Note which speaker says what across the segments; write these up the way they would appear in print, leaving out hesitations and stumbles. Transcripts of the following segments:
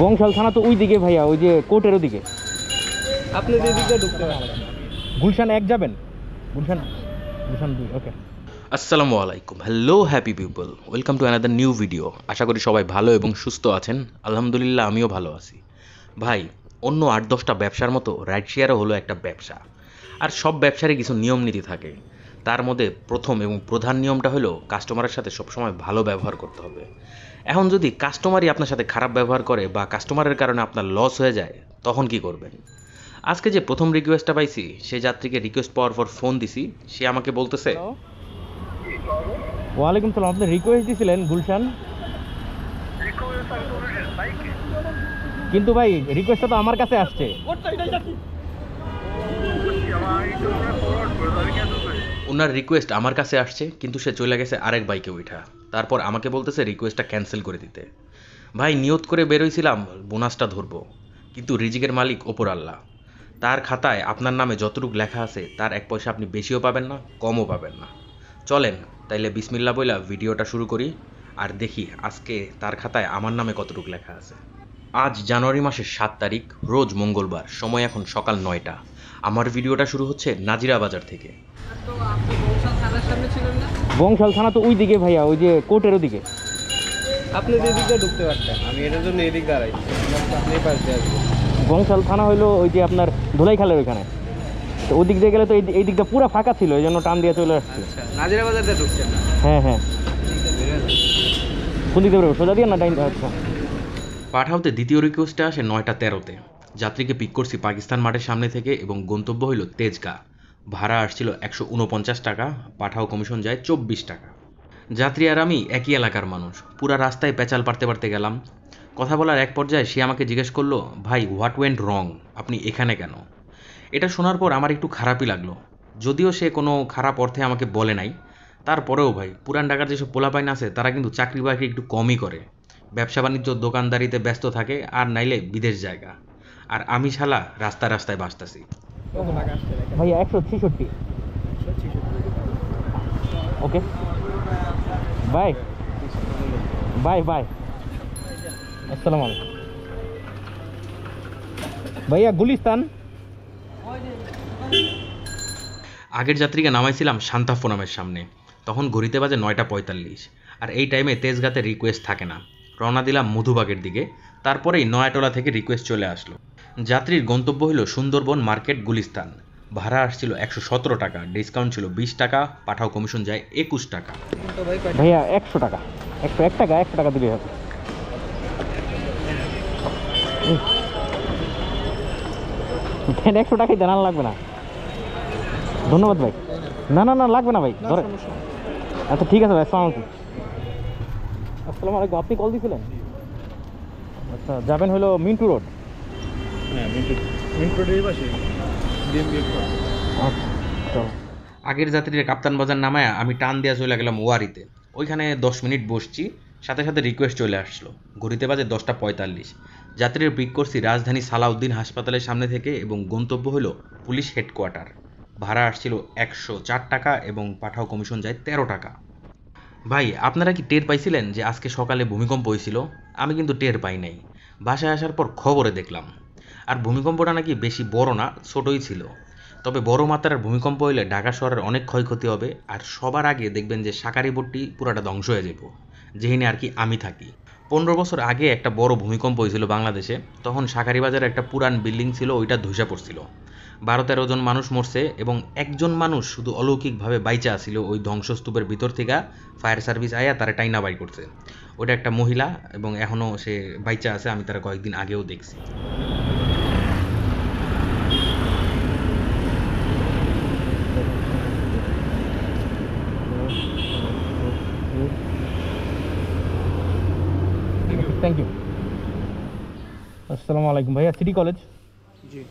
Speaker 1: বংশাল থানা তো ওই দিকে ভাইয়া, ওই যে কোর্টের ওদিকে।
Speaker 2: আপনি যে দিকে ঢুকতে পারেন।
Speaker 1: গুলশান 1 যাবেন, গুলশান গুলশান 2। ওকে,
Speaker 3: আসসালামু আলাইকুম, hello happy people, welcome to another new video. আশা করি সবাই ভালো এবং সুস্থ আছেন। আলহামদুলিল্লাহ আমিও ভালো আছি। ভাই, অন্য 8-10টা ব্যবসার মতো রাইড শেয়ারও হলো একটা ব্যবসা। আর সব ব্যবসারই কিছু নিয়ম নীতি থাকে। তার মধ্যে প্রথম এবং প্রধান নিয়মটা হলো কাস্টমারের সাথে সবসময় ভালো ব্যবহার করতে হবে। এখন যদি কাস্টমারই আপনার সাথে খারাপ ব্যবহার করে বা কাস্টমারের কারণে আপনার লস হয়ে যায়, তখন কি করবেন? আজকে যে প্রথম রিকোয়েস্টটা পাইছি, সেই যাত্রীকে রিকোয়েস্ট পাওয়ার পর ফোন দিছি, সে আমাকে বলতেছে,
Speaker 1: ওয়ালাইকুম সালাম। আপনি রিকোয়েস্ট দিয়েছিলেন গুলশান, কিন্তু ভাই রিকোয়েস্টটা তো আমার কাছে আসছে।
Speaker 3: ওনার রিকোয়েস্ট আমার কাছে আসছে, কিন্তু সে চলে গেছে আরেক বাইকে উঠা। তারপর আমাকে বলতেছে রিকোয়েস্টটা ক্যান্সেল করে দিতে। ভাই, নিয়ত করে বেরোইছিলাম বোনাসটা ধরবো, কিন্তু রিজিকের মালিক ওপর আল্লাহ। তার খাতায় আপনার নামে যতটুকু লেখা আছে তার 1 পয়সা আপনি বেশিও পাবেন না, কমও পাবেন না। চলেন তাইলে বিসমিল্লাহ বইলা ভিডিওটা শুরু করি, আর দেখি আজকে তার খাতায় আমার নামে কতটুকু লেখা আছে। আজ জানুয়ারি মাসের 7 তারিখ, রোজ মঙ্গলবার, সময় এখন সকাল 9টা। আমার ভিডিওটা শুরু হচ্ছে নাজিরা বাজার থেকে।
Speaker 2: তো আপনি বংশাল থানার সামনে ছিলেন না?
Speaker 1: বংশাল থানা তো ওই দিকে ভাইয়া, ওই যে কোর্টের ওদিকে।
Speaker 2: আপনি যে দিকে ঢুকতে পারতেন, আমি এটার জন্য এদিক দাঁড়াইছি। আপনি এই পাশ দিয়ে আসবেন।
Speaker 1: বংশাল থানা হইলো ওই যে আপনার ধুলাইখালের ওইখানে। তো ওই দিক দিয়ে গেলে তো এই দিকটা পুরো ফাঁকা ছিল, এই জন্য টান দিয়ে চলে আসছে।
Speaker 2: আচ্ছা, নাজিরা বাজার দিয়ে ঢুকছেন না?
Speaker 1: হ্যাঁ হ্যাঁ, কোন দিক দিয়ে সোজা দিয়ে না ডাইন? আচ্ছা।
Speaker 3: পাঠাওতে দ্বিতীয় রিকোয়েস্টে আসে 9টা 13-তে। যাত্রীকে পিক করছি পাকিস্তান মাঠের সামনে থেকে এবং গন্তব্য হইল তেজগাঁ। ভাড়া আসছিল 149 টাকা, পাঠাও কমিশন যায় 24 টাকা। যাত্রী আর আমি একই এলাকার মানুষ, পুরা রাস্তায় পেঁচাল পারতে পারতে গেলাম। কথা বলার এক পর্যায়ে সে আমাকে জিজ্ঞেস করলো, ভাই হোয়াট ওয়েন্ট রং, আপনি এখানে কেন? এটা শোনার পর আমার একটু খারাপই লাগলো, যদিও সে কোনো খারাপ অর্থে আমাকে বলে নাই। তারপরেও ভাই, পুরান ঢাকার যেসব পোলাপাইন আছে তারা কিন্তু চাকরি বাকরি একটু কমই করে, ব্যবসা বাণিজ্য দোকানদারিতে ব্যস্ত থাকে, আর নাইলে বিদেশ জায়গা। আর আমি শালা রাস্তায় রাস্তায় বাসতাছি।
Speaker 2: কত টাকা আসছে দেখেন?
Speaker 1: ভাইয়া 166। ওকে, বাই বাই বাই। আসসালামু আলাইকুম ভাইয়া। গুলিস্তান
Speaker 3: আগের যাত্রীকে নামাইছিলাম শান্তাফোনামের সামনে, তখন ঘড়িতে বাজে 9টা 45। আর এই টাইমে তেজগাঁতে রিকোয়েস্ট থাকে না। রওনা দিলাম মধুবাগের দিকে, তারপরেই নয়াটোলা থেকে রিকোয়েস্ট চলে আসলো। যাত্রীর গন্তব্য হইল সুন্দরবন মার্কেট গুলিস্তান। ভাড়া আসছিল 117 টাকা, ডিসকাউন্ট ছিল 20 টাকা, পাঠাও কমিশন যায় 21 টাকা।
Speaker 2: তো ভাই কয়টা?
Speaker 1: ভাইয়া 100 টাকা, 101 টাকা, 100 টাকা দিলে হবে। দেন 100 টাকাই দেন, আর লাগবে না। ধন্যবাদ ভাই। না না না, লাগবে না ভাই,
Speaker 2: না,
Speaker 1: ধরে।
Speaker 2: সমস্যা নেই।
Speaker 1: আচ্ছা ঠিক আছে ভাই, আসসালামু আলাইকুম। আসসালামু আলাইকুম, আপনি কল দিয়েছিলেন? আচ্ছা, যাবেন হলো মিন্টু রোড।
Speaker 2: হ্যাঁ, মিন্টুর পাশে ডিএমবি।
Speaker 1: আচ্ছা চলো।
Speaker 3: আগের যাত্রীর কাপ্তান বাজার নামায় আমি টান দিয়া চলে গেলাম ওয়ারিতে। ওইখানে 10 মিনিট বসছি, সাথে সাথে রিকোয়েস্ট চলে আসলো। ঘড়িতে বাজে 10টা 45। যাত্রীর পিক করছি রাজধানী সালাউদ্দিন হাসপাতালের সামনে থেকে এবং গন্তব্য হলো পুলিশ হেডকোয়ার্টার। ভাড়া আসছিল 104 টাকা এবং পাঠাও কমিশন যায় 13 টাকা। ভাই, আপনারা কি টের পাইছিলেন যে আজকে সকালে ভূমিকম্প হয়েছিল? আমি কিন্তু টের পাই নাই। বাসায় আসার পর খবরে দেখলাম। আর ভূমিকম্পটা নাকি বেশি বড় না, ছোটই ছিল। তবে বড় মাত্রার ভূমিকম্প হইলে ঢাকা শহরের অনেক ক্ষয়ক্ষতি হবে, আর সবার আগে দেখবেন যে সাকারিবোর্ডটি পুরাটা ধ্বংস হয়ে যাব, যেখানে আর কি আমি থাকি। 15 বছর আগে একটা বড় ভূমিকম্প হয়েছিল বাংলাদেশে। তখন সাকারিবাজারে একটা পুরান বিল্ডিং ছিল, ওইটা ধসে পড়ছিল। 12-13 জন মানুষ মরছে এবং একজন মানুষ শুধু অলৌকিকভাবে বাইচা আছিল ওই ধ্বংসস্তূপের ভিতর থেকে। ফায়ার সার্ভিস আয়া তারা টাইনা বাই করছে। ওটা একটা মহিলা এবং এখনও সে বাইচা আছে, আমি তারা কয়েকদিন আগেও দেখছি।
Speaker 1: Thank you. আসসালামু আলাইকুম ভাইয়া, সিটি কলেজ।
Speaker 2: জি।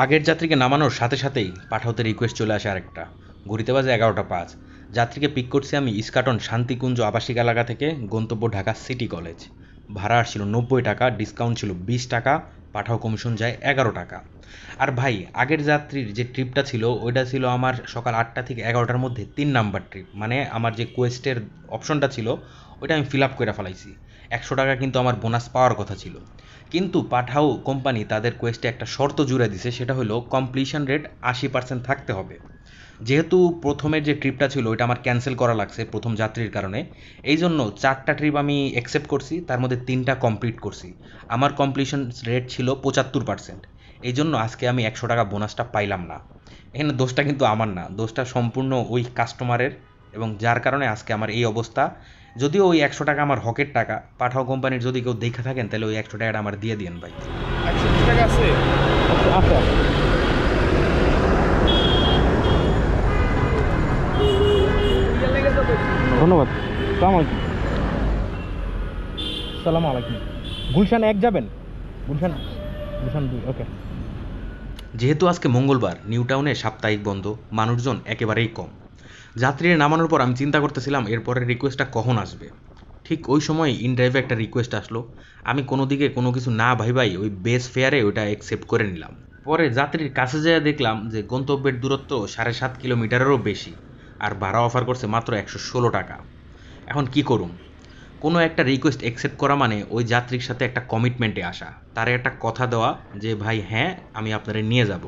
Speaker 3: আগের যাত্রীকে নামানোর সাথে সাথেই পাঠাওতে রিকোয়েস্ট চলে আসে আরেকটা। ঘড়িতে বাজে 11টা 5। যাত্রীকে পিক করছি আমি ইস্কাটন শান্তিকুঞ্জ আবাসিক এলাকা থেকে, গন্তব্য ঢাকা সিটি কলেজ। ভাড়া আসছিল 90 টাকা, ডিসকাউন্ট ছিল 20 টাকা, পাঠাও কমিশন যায় 11 টাকা। আর ভাই, আগের যাত্রীর যে ট্রিপটা ছিল ওইটা ছিল আমার সকাল 8টা থেকে 11টার মধ্যে 3 নাম্বার ট্রিপ, মানে আমার যে কোয়েস্টের অপশনটা ছিল ওইটা আমি ফিল আপ করে ফেলাইছি। 100 টাকা কিন্তু আমার বোনাস পাওয়ার কথা ছিল, কিন্তু পাঠাও কোম্পানি তাদের কোয়েস্টে একটা শর্ত জুড়ে দিছে, সেটা হলো কমপ্লিশন রেট 80% থাকতে হবে। যেহেতু প্রথমের যে ট্রিপটা ছিল ওইটা আমার ক্যান্সেল করা লাগছে প্রথম যাত্রীর কারণে, এই জন্য 4টা ট্রিপ আমি অ্যাকসেপ্ট করছি, তার মধ্যে 3টা কমপ্লিট করছি। আমার কমপ্লিশন রেট ছিল 75%, এই জন্য আজকে আমি 100 টাকা বোনাসটা পাইলাম না। এখানে দোষটা কিন্তু আমার না, দোষটা সম্পূর্ণ ওই কাস্টমারের, এবং যার কারণে আজকে আমার এই অবস্থা। যদিও ওই 100 টাকা আমার হকের টাকা, পাঠাও কোম্পানির যদি কেউ দেখে থাকেন তাহলে ওই 100 টাকাটা আমার দিয়ে দিন ভাই।
Speaker 2: 120 টাকা আছে।
Speaker 1: আচ্ছা ধন্যবাদ। সালাম আলাইকুম। সালাম আলাইকুম। গুলশান 1 যাবেন? গুলশান 2, ওকে।
Speaker 3: যেহেতু আজকে মঙ্গলবার, নিউ টাউনে সাপ্তাহিক বন্ধ, মানুষজন একেবারেই কম। যাত্রীরা নামানোর পর আমি চিন্তা করতেছিলাম এরপরের রিকোয়েস্টটা কখন আসবে। ঠিক ওই সময় ইনড্রাইভে একটা রিকোয়েস্ট আসলো। আমি কোনো দিকে কোনো কিছু না ভাই ওই বেস ফেয়ারে ওইটা অ্যাকসেপ্ট করে নিলাম। পরে যাত্রীর কাছে যেয়ে দেখলাম যে গন্তব্যের দূরত্ব 7.5 কিলোমিটারেরও বেশি, আর ভাড়া অফার করছে মাত্র 116 টাকা। এখন কি করুম? কোনো একটা রিকোয়েস্ট অ্যাকসেপ্ট করা মানে ওই যাত্রীর সাথে একটা কমিটমেন্টে আসা, তারে একটা কথা দেওয়া যে ভাই হ্যাঁ আমি আপনারে নিয়ে যাব।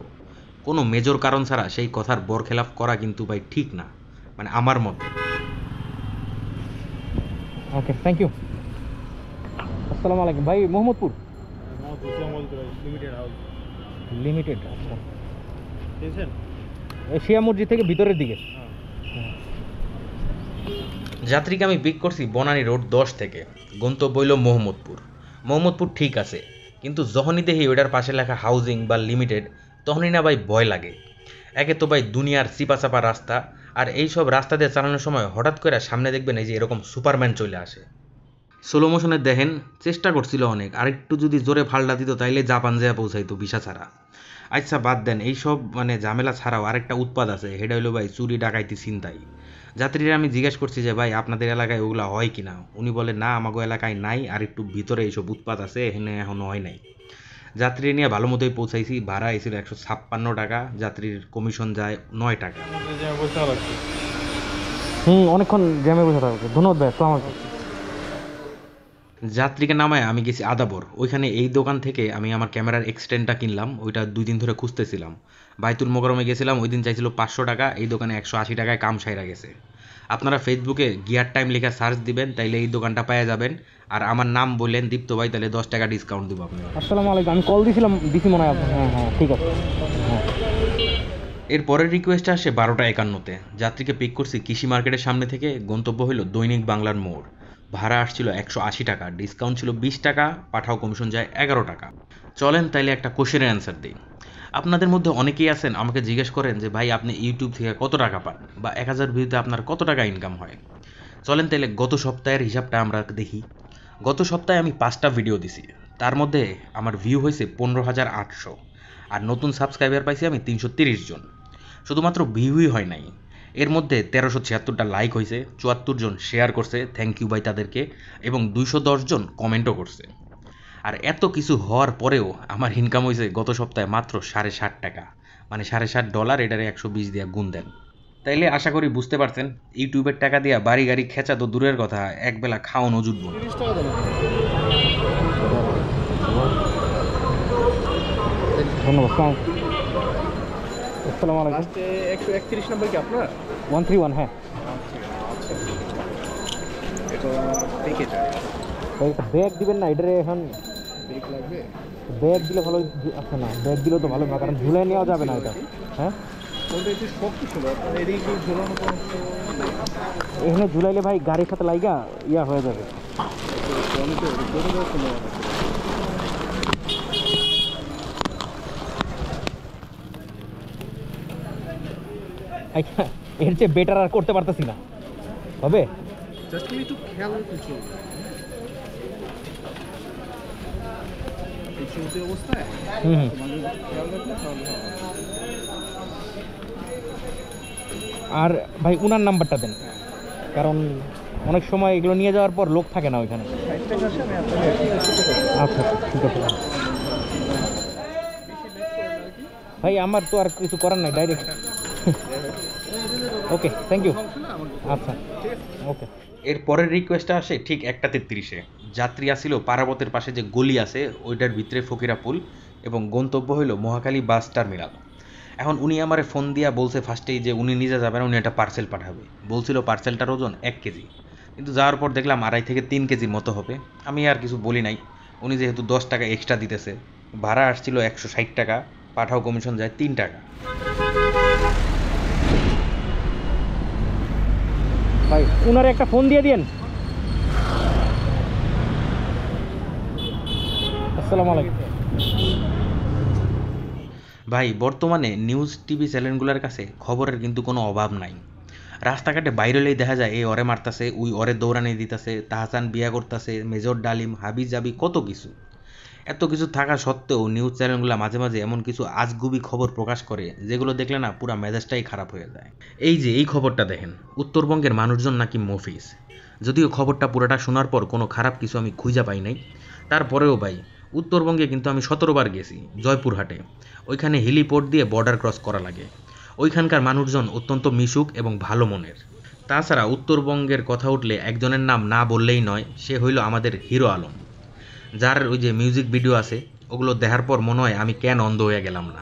Speaker 3: কোনো মেজর কারণ ছাড়া সেই কথার বরখেলাপ করা কিন্তু ভাই ঠিক না, মানে আমার মতে।
Speaker 1: ওকে, থ্যাংক ইউ। আসসালামু আলাইকুম ভাই। মোহাম্মদপুর লিমিটেড। আচ্ছা, এশিয়া মসজিদ থেকে ভিতরের দিকে।
Speaker 3: যাত্রীকে আমি পিক করছি বনানী রোড 10 থেকে, গন্তব্য হইল মোহাম্মদপুর। মোহাম্মদপুর ঠিক আছে, কিন্তু যখনই দেখি ওইটার পাশে লেখা হাউজিং বা লিমিটেড, তখনই না ভাই ভয় লাগে। একে তো ভাই দুনিয়ার চিপাচাপা রাস্তা, আর এই সব রাস্তা দিয়ে চালানোর সময় হঠাৎ করে সামনে দেখবেন এই যে এরকম সুপারম্যান চলে আসে। স্লো মোশনে দেখেন, চেষ্টা করছিল অনেক, আরেকটু যদি জোরে ফাল্টা দিত তাইলে জাপান যেয়ে পৌঁছাইতো ভিসা ছাড়া। আচ্ছা বাদ দেন, এইসব মানে ঝামেলা ছাড়াও আরেকটা উৎপাদ আছে, সেটা হইলো ভাই চুরি ডাকাইতি ছিনতাই। যাত্রীরা আমি জিজ্ঞেস করছি যে ভাই আপনাদের এলাকায় ওগুলা হয় কিনা, উনি বলে না আমাগো এলাকায় নাই, আর একটু ভিতরে এইসব উৎপাদ আছে, এখানে এখনো হয় নাই। যাত্রী নিয়ে ভালো মতোই পৌঁছাইছি, ভাড়া এসেছিল 156 টাকা, যাত্রীর কমিশন যায় 9 টাকা।
Speaker 1: অনেকক্ষণ জ্যামে বসে থাকবে। ধন্যবাদ ভাই। আসসালামু আলাইকুম।
Speaker 3: যাত্রীকে নামায় আমি গেছি আদাবর, ওইখানে এই দোকান থেকে আমি আমার ক্যামেরার এক্সটেন্ডটা কিনলাম, ওইটা 2 দিন ধরে খুঁজতেছিলাম। বাইতুল মোকাররমে গেছিলাম, ওই দিন চাইছিল 500 টাকা, এই দোকানে 180 টাকায় কাম সাইরা গেছে। আপনারা ফেসবুকে গিয়ার টাইম লেখা সার্চ দিবেন, তাইলে এই দোকানটা পেয়ে যাবেন। আর আমার নাম বললেন দীপ্ত ভাই, তাহলে 10 টাকা ডিসকাউন্ট দিব আপনাকে।
Speaker 1: আসসালামু আলাইকুম। আমি কল দিছি মনে হয় আপনার। হ্যাঁ ঠিক আছে। হ্যাঁ
Speaker 3: এর পরের রিকোয়েস্ট আসে 12:51-তে। যাত্রীকে পিক করছি কৃষি মার্কেটের সামনে থেকে, গন্তব্য হইল দৈনিক বাংলার মোড়। ভাড়া আসছিল 180 টাকা, ডিসকাউন্ট ছিল 20 টাকা, পাঠাও কমিশন যায় 11 টাকা। চলেন তাইলে একটা কোশ্চেনের অ্যান্সার দিই। আপনাদের মধ্যে অনেকেই আছেন আমাকে জিজ্ঞেস করেন যে ভাই আপনি ইউটিউব থেকে কত টাকা পান, বা 1000 ভিউতে আপনার কত টাকা ইনকাম হয়। চলেন তাইলে গত সপ্তাহের হিসাবটা আমরা দেখি। গত সপ্তাহে আমি 5টা ভিডিও দিছি, তার মধ্যে আমার ভিউ হয়েছে 15,800, আর নতুন সাবস্ক্রাইবার পাইছি আমি 330 জন। শুধুমাত্র ভিউই হয় নাই, এর মধ্যে 1376টা লাইক হয়েছে, 74 জন শেয়ার করছে, থ্যাংক ইউ ভাই তাদেরকে, এবং 210 জন কমেন্টও করছে। আর এত কিছু হওয়ার পরেও আমার ইনকাম হয়েছে গত সপ্তাহে মাত্র 7.5 টাকা, মানে $7.5, এটারে 120 দিয়ে গুণ দেন। তাইলে আশা করি বুঝতে পারছেন, ইউটিউবের টাকা দিয়া বাড়ি গাড়ি খেঁচা তো দূরের কথা, একবেলা খাওয়ানো জুটব না।
Speaker 1: ধন্যবাদ। আসসালামু আলাইকুম।
Speaker 2: লাস্টে 131 নম্বর কি আপনার?
Speaker 1: 131। হ্যাঁ
Speaker 2: এটা দেখে যায়।
Speaker 1: ভাই একটা ব্যাগ দিবেন না এটারে? এখন
Speaker 2: ব্রেক লাগবে।
Speaker 1: ব্যাগ দিলে ভালো। আচ্ছা না, ব্যাগ দিলেও তো ভালো না, কারণ ঝুলাই নেওয়া যাবে না এটা। হ্যাঁ
Speaker 2: কোনটা একটু শক্ত ছিল, আপনার এদিকে ঝোলানো কোনো
Speaker 1: এখানে ঝুলাইলে ভাই গাড়ির সাথে লাইগা ইয়া হয়ে যাবে। আচ্ছা, এর চেয়ে বেটার আর করতে পারতেছি না। হবে
Speaker 2: জাস্ট একটু খেয়াল কিছু এই চলতি অবস্থায় খেয়াল রাখলে তাহলে হবে।
Speaker 1: আর ভাই উনার নাম্বারটা দেন, কারণ অনেক সময় এগুলো নিয়ে যাওয়ার পর লোক থাকে না ওইখানে। আচ্ছা ঠিক আছে ভাই, আমার তো আর কিছু করার নাই, ডাইরেক্ট। Okay, thank you. আচ্ছা ওকে।
Speaker 3: এর পরের রিকোয়েস্টটা আসে ঠিক 1:33-এ। যাত্রী আসিল পারাবতের পাশে যে গলি আছে ওইটার ভিতরে ফকিরা পুল এবং গন্তব্য হইল মহাখালী বাস টার্মিনাল। এখন উনি আমারে ফোন দিয়া বলছে ফার্স্টেই যে উনি নিজে যাবেন, উনি একটা পার্সেল পাঠাবে। বলছিল পার্সেলটার ওজন 1 কেজি, কিন্তু যাওয়ার পর দেখলাম 2.5 থেকে 3 কেজির মতো হবে। আমি আর কিছু বলি নাই, উনি যেহেতু 10 টাকা এক্সট্রা দিতেছে। ভাড়া আসছিল 160 টাকা, পাঠাও কমিশন যায় 3 টাকা।
Speaker 1: ভাই ওনারে একটা ফোন দিয়ে দিন। আসসালামু আলাইকুম।
Speaker 3: ভাই বর্তমানে নিউজ টিভি চ্যানেলগুলোর কাছে খবরের কিন্তু কোনো অভাব নাই। রাস্তাঘাটে বাইরেলেই দেখা যায় এই অরে মারতাছে, ওই অরে দৌড়ানি দিতেছে, তাহসান বিয়া করতেছে, মেজর ডালিম, হাবি জাবি, কত কিছু। এত কিছু থাকা সত্ত্বেও নিউজ চ্যানেলগুলো মাঝে মাঝে এমন কিছু আজগুবি খবর প্রকাশ করে যেগুলো দেখলে না পুরা মেজাজটাই খারাপ হয়ে যায়। এই যে এই খবরটা দেখেন, উত্তরবঙ্গের মানুষজন নাকি মফিজ। যদিও খবরটা পুরাটা শোনার পর কোনো খারাপ কিছু আমি খুঁজে পাই নাই, তারপরেও ভাই উত্তরবঙ্গে কিন্তু আমি 17 বার গেছি জয়পুরহাটে। ওইখানে হেলিপোর্ট দিয়ে বর্ডার ক্রস করা লাগে। ওইখানকার মানুষজন অত্যন্ত মিশুক এবং ভালো মনের। তাছাড়া উত্তরবঙ্গের কথা উঠলে একজনের নাম না বললেই নয়, সে হইল আমাদের হিরো আলম, যার ওই যে মিউজিক ভিডিও আছে ওগুলো দেখার পর মনে হয় আমি কেন অন্ধ হয়ে গেলাম না।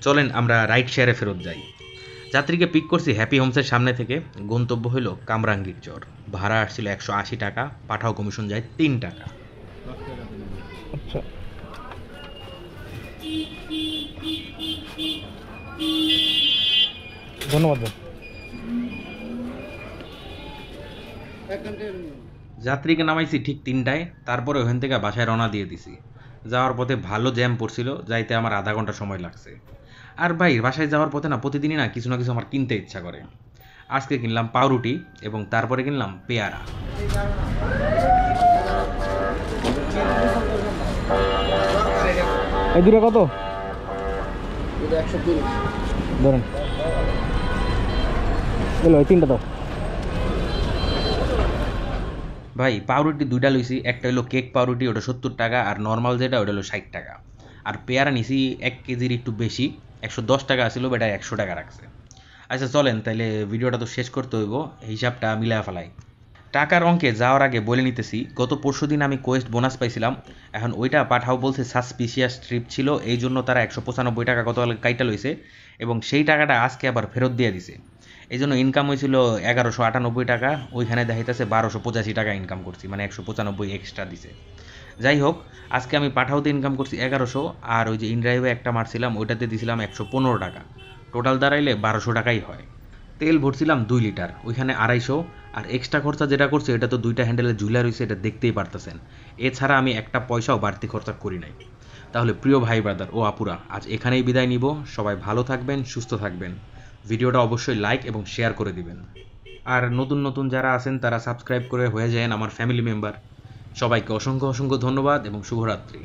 Speaker 3: চলেন আমরা রাইড শেয়ারে ফেরত যাই। যাত্রীকে পিক করছি হ্যাপি হোমসের সামনে থেকে, গন্তব্য হইল কামরাঙ্গীর চর। ভাড়া আসছিল 180 টাকা, পাঠাও কমিশন যায় 3 টাকা।
Speaker 1: আচ্ছা ধন্যবাদ ভাই।
Speaker 3: যাত্রীকে নামাইছি ঠিক 3টায়, তারপরে ওখান থেকে বাসায় রওনা দিয়ে দিছি। যাওয়ার পথে ভালো জ্যাম পড়ছিল, যাইতে আমার আধা ঘন্টা সময় লাগছে। আর ভাই বাসায় যাওয়ার পথে না প্রতিদিনই না কিছু আমার কিনতে ইচ্ছা করে। আজকে কিনলাম পাউরুটি এবং তারপরে কিনলাম পেয়ারা।
Speaker 1: এই দুটো কত
Speaker 2: 130
Speaker 1: ধরেন? এলো এই 3টা দাও।
Speaker 3: ভাই পাউরুটি 2টা লইছি, একটা হলো কেক পাউরুটি, ওটা 70 টাকা, আর নর্মাল যেটা ওটা হলো 60 টাকা। আর পেয়ারা নিছি 1 কেজির একটু বেশি, 110 টাকা ছিল, বেটা 100 টাকা রাখছে। আচ্ছা চলেন তাইলে ভিডিওটা তো শেষ করতে হইব, হিসাবটা মিলায়া ফেলাই। টাকার অঙ্কে যাওয়ার আগে বলে নিতেছি, গত পরশুদিন আমি কোয়েস্ট বোনাস পাইছিলাম। এখন ওইটা পাঠাও বলছে সাসপিশিয়াস ট্রিপ ছিল, এই জন্য তারা 195 টাকা গত কাইটা লইছে এবং সেই টাকাটা আজকে আবার ফেরত দিয়ে দিছে। এই জন্য ইনকাম হয়েছিল 1198 টাকা, ওইখানে দেখাইতেছে 1285 টাকা ইনকাম করছি, মানে 195 এক্সট্রা দিছে। যাই হোক, আজকে আমি পাঠাওতে ইনকাম করছি 1100, আর ওই যে ইনড্রাইভে একটা মারছিলাম ওইটাতে দিছিলাম 115 টাকা, টোটাল দাঁড়াইলে 1200 টাকাই হয়। তেল ভরছিলাম 2 লিটার, ওইখানে 250, আর এক্সট্রা খরচা যেটা করছে এটা তো 2টা হ্যান্ডেলে ঝুলা রয়েছে, এটা দেখতেই পারতেছেন। এছাড়া আমি একটা পয়সাও বাড়তি খরচা করি নাই। তাহলে প্রিয় ভাই ব্রাদার ও আপুরা, আজ এখানেই বিদায় নিব। সবাই ভালো থাকবেন, সুস্থ থাকবেন। ভিডিওটা অবশ্যই লাইক এবং শেয়ার করে দিবেন। আর নতুন যারা আছেন তারা সাবস্ক্রাইব করে হয়ে যান আমার ফ্যামিলি মেম্বার। সবাইকে অসংখ্য ধন্যবাদ এবং শুভরাত্রি।